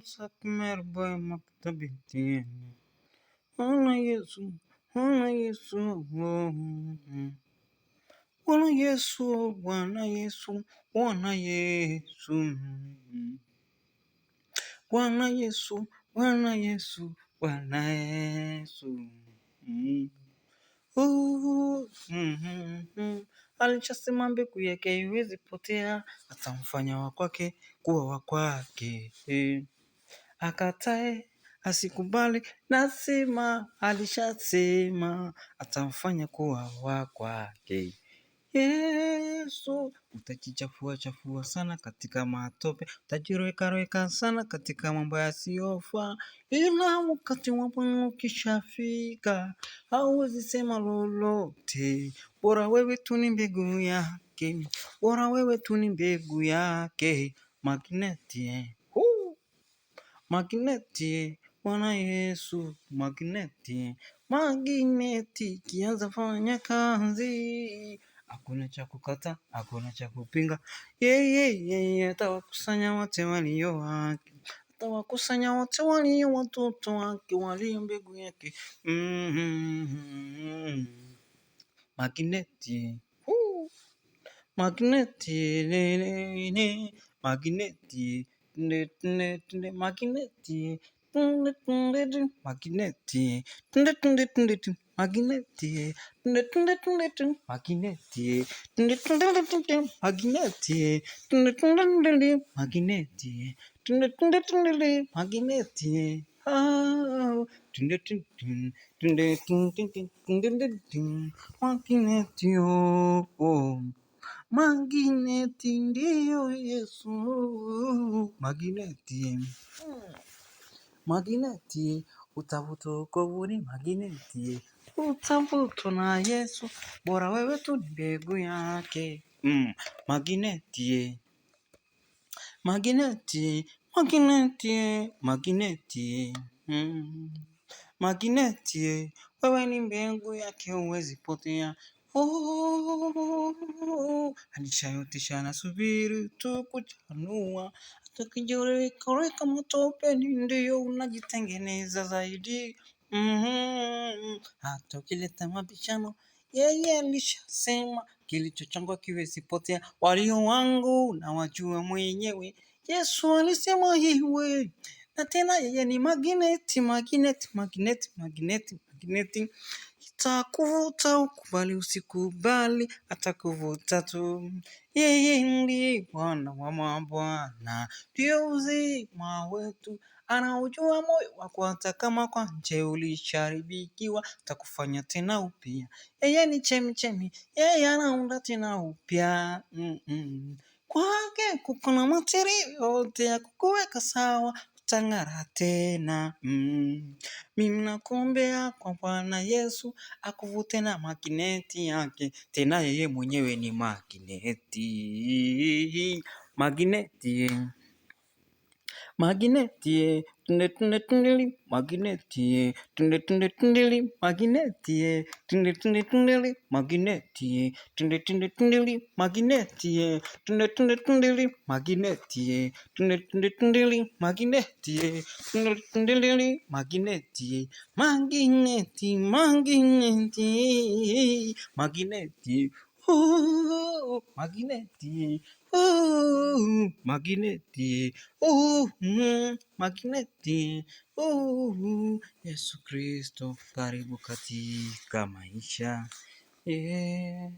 sakmer boy maktabiti. Bwana Yesu, Bwana Yesu, Bwana Yesu, Bwana Yesu, Bwana Yesu, Bwana Yesu, Bwana Yesu, Bwana Yesu. Alishasema mbegu yake haiwezi potea, atamfanya wa kwake kuwa wa kwake. Akatae asikubali, nasema alishasema atamfanya kuwa wa kwake. Yesu, utajichafua chafua sana katika matope, utajiweka sana katika mambo yasiyofaa, ila wakati wa Bwana ukishafika hauwezi sema lolote. Bora wewe tu ni mbegu yake, bora wewe tu ni mbegu yake. Magneti, magneti, Bwana Yesu, magneti, magneti kianza fanya kazi, hakuna cha kukata, hakuna cha kupinga. Yeye atawakusanya wote walio wake, atawakusanya wote walio watoto wake, walio mbegu yake. Magneti, magneti, magneti, magneti, magneti, magneti, magneti, magneti, magneti ndio Yesu. Magneti, magneti, utavuta wokovuni. Magneti, utavutwa na Yesu, bora wewe tu ni mbegu yake. Magneti, magneti, magneti, magneti, magneti, wewe ni mbegu yake, huwezi potea. Alishayotisha nasubiri tu kuchanua, tukijoreka matopeni ndio unajitengeneza zaidi. Hata ukileta mabishano, yeye alishasema kilicho changu hakiwezi potea. Walio wangu na wajua mwenyewe, Yesu alisema hiwe. Na tena yeye ni magneti, magneti, magneti, magneti, magneti. Atakuvuta ukubali usikubali, atakuvuta tu. Yeye ndiye Bwana wa mabwana, ndio uzima wetu. Anaujua moyo wako hata kama kwa nje ulisharibikiwa, atakufanya tena upya. Yeye ni chemichemi, yeye anaunda tena upya. Kwake kuko na material yote ya kukuweka sawa, utang'ara tena. Mimi nakuombea kwa Bwana Yesu akuvute na magneti yake, tena yeye mwenyewe ni magneti. Magneti, magneti, tunde tunde tundeli, magneti, tunde tunde tundeli, magneti, tunde tunde tundeli, magneti, tunde tunde tundeli, magneti, tunde tunde tundeli, magneti, tunde tunde tundeli, magneti, tunde tundeli, magneti, magneti, magneti, magneti, magneti, magneti, magneti. Yesu Kristo karibu katika maisha yetu.